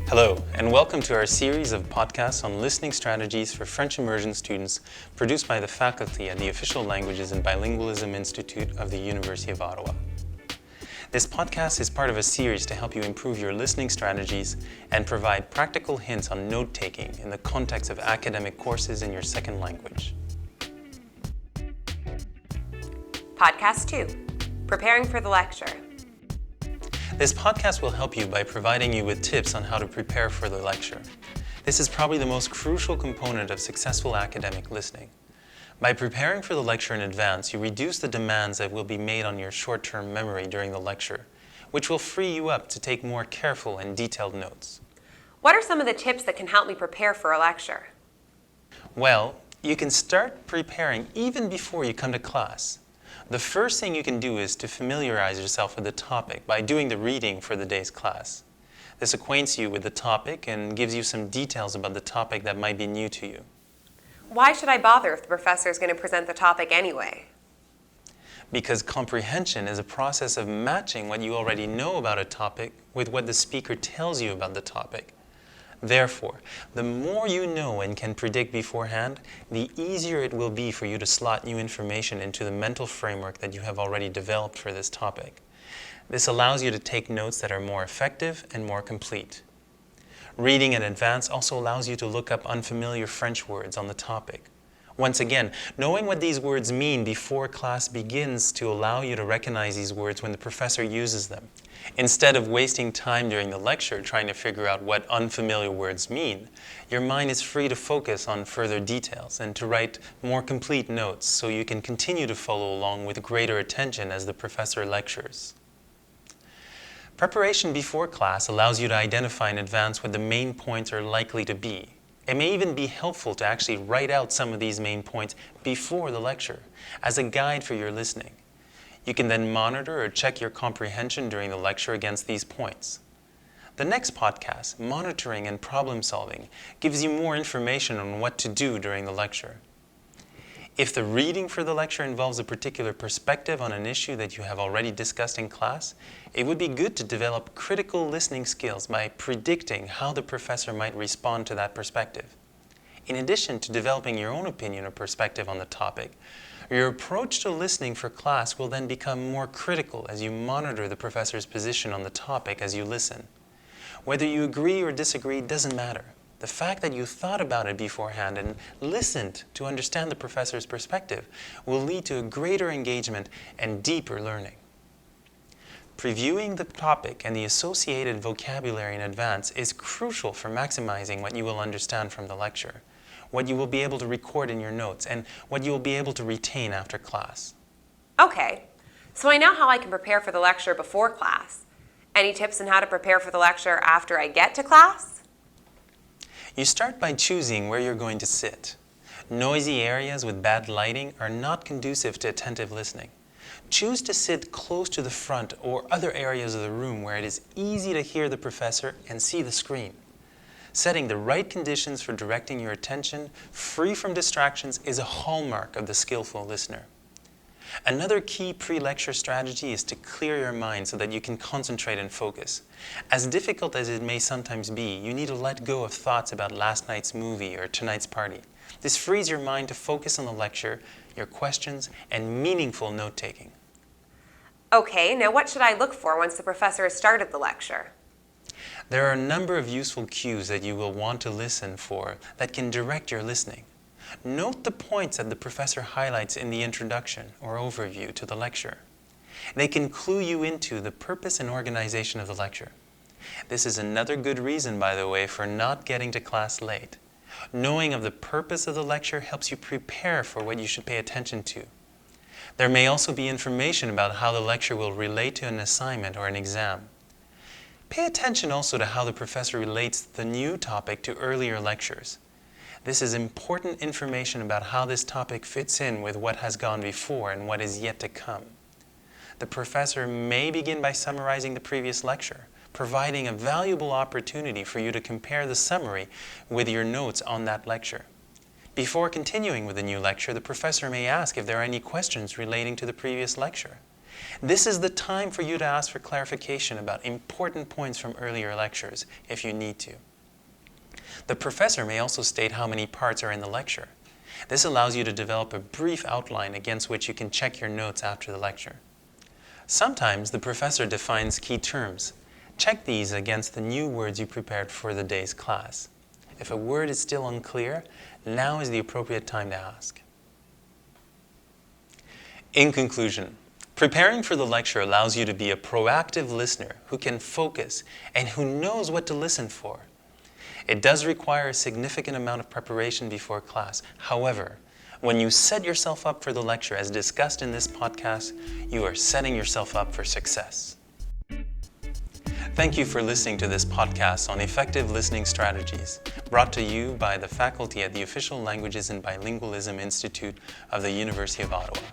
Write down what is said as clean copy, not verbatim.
Hello, and welcome to our series of podcasts on listening strategies for French immersion students produced by the faculty at the Official Languages and Bilingualism Institute of the University of Ottawa. This podcast is part of a series to help you improve your listening strategies and provide practical hints on note-taking in the context of academic courses in your second language. Podcast 2, Preparing for the Lecture. This podcast will help you by providing you with tips on how to prepare for the lecture. This is probably the most crucial component of successful academic listening. By preparing for the lecture in advance, you reduce the demands that will be made on your short-term memory during the lecture, which will free you up to take more careful and detailed notes. What are some of the tips that can help me prepare for a lecture? Well, you can start preparing even before you come to class. The first thing you can do is to familiarize yourself with the topic by doing the reading for the day's class. This acquaints you with the topic and gives you some details about the topic that might be new to you. Why should I bother if the professor is going to present the topic anyway? Because comprehension is a process of matching what you already know about a topic with what the speaker tells you about the topic. Therefore, the more you know and can predict beforehand, the easier it will be for you to slot new information into the mental framework that you have already developed for this topic. This allows you to take notes that are more effective and more complete. Reading in advance also allows you to look up unfamiliar French words on the topic. Once again, knowing what these words mean before class begins to allow you to recognize these words when the professor uses them. Instead of wasting time during the lecture trying to figure out what unfamiliar words mean, your mind is free to focus on further details and to write more complete notes so you can continue to follow along with greater attention as the professor lectures. Preparation before class allows you to identify in advance what the main points are likely to be. It may even be helpful to actually write out some of these main points before the lecture as a guide for your listening. You can then monitor or check your comprehension during the lecture against these points. The next podcast, Monitoring and Problem Solving, gives you more information on what to do during the lecture. If the reading for the lecture involves a particular perspective on an issue that you have already discussed in class, it would be good to develop critical listening skills by predicting how the professor might respond to that perspective. In addition to developing your own opinion or perspective on the topic, your approach to listening for class will then become more critical as you monitor the professor's position on the topic as you listen. Whether you agree or disagree doesn't matter. The fact that you thought about it beforehand and listened to understand the professor's perspective will lead to a greater engagement and deeper learning. Previewing the topic and the associated vocabulary in advance is crucial for maximizing what you will understand from the lecture, what you will be able to record in your notes, and what you will be able to retain after class. Okay, so I know how I can prepare for the lecture before class. Any tips on how to prepare for the lecture after I get to class? You start by choosing where you're going to sit. Noisy areas with bad lighting are not conducive to attentive listening. Choose to sit close to the front or other areas of the room where it is easy to hear the professor and see the screen. Setting the right conditions for directing your attention, free from distractions, is a hallmark of the skillful listener. Another key pre-lecture strategy is to clear your mind so that you can concentrate and focus. As difficult as it may sometimes be, you need to let go of thoughts about last night's movie or tonight's party. This frees your mind to focus on the lecture, your questions, and meaningful note-taking. Okay, now what should I look for once the professor has started the lecture? There are a number of useful cues that you will want to listen for that can direct your listening. Note the points that the professor highlights in the introduction or overview to the lecture. They can clue you into the purpose and organization of the lecture. This is another good reason, by the way, for not getting to class late. Knowing of the purpose of the lecture helps you prepare for what you should pay attention to. There may also be information about how the lecture will relate to an assignment or an exam. Pay attention also to how the professor relates the new topic to earlier lectures. This is important information about how this topic fits in with what has gone before and what is yet to come. The professor may begin by summarizing the previous lecture, providing a valuable opportunity for you to compare the summary with your notes on that lecture. Before continuing with the new lecture, the professor may ask if there are any questions relating to the previous lecture. This is the time for you to ask for clarification about important points from earlier lectures, if you need to. The professor may also state how many parts are in the lecture. This allows you to develop a brief outline against which you can check your notes after the lecture. Sometimes the professor defines key terms. Check these against the new words you prepared for the day's class. If a word is still unclear, now is the appropriate time to ask. In conclusion, preparing for the lecture allows you to be a proactive listener who can focus and who knows what to listen for. It does require a significant amount of preparation before class. However, when you set yourself up for the lecture as discussed in this podcast, you are setting yourself up for success. Thank you for listening to this podcast on effective listening strategies, brought to you by the faculty at the Official Languages and Bilingualism Institute of the University of Ottawa.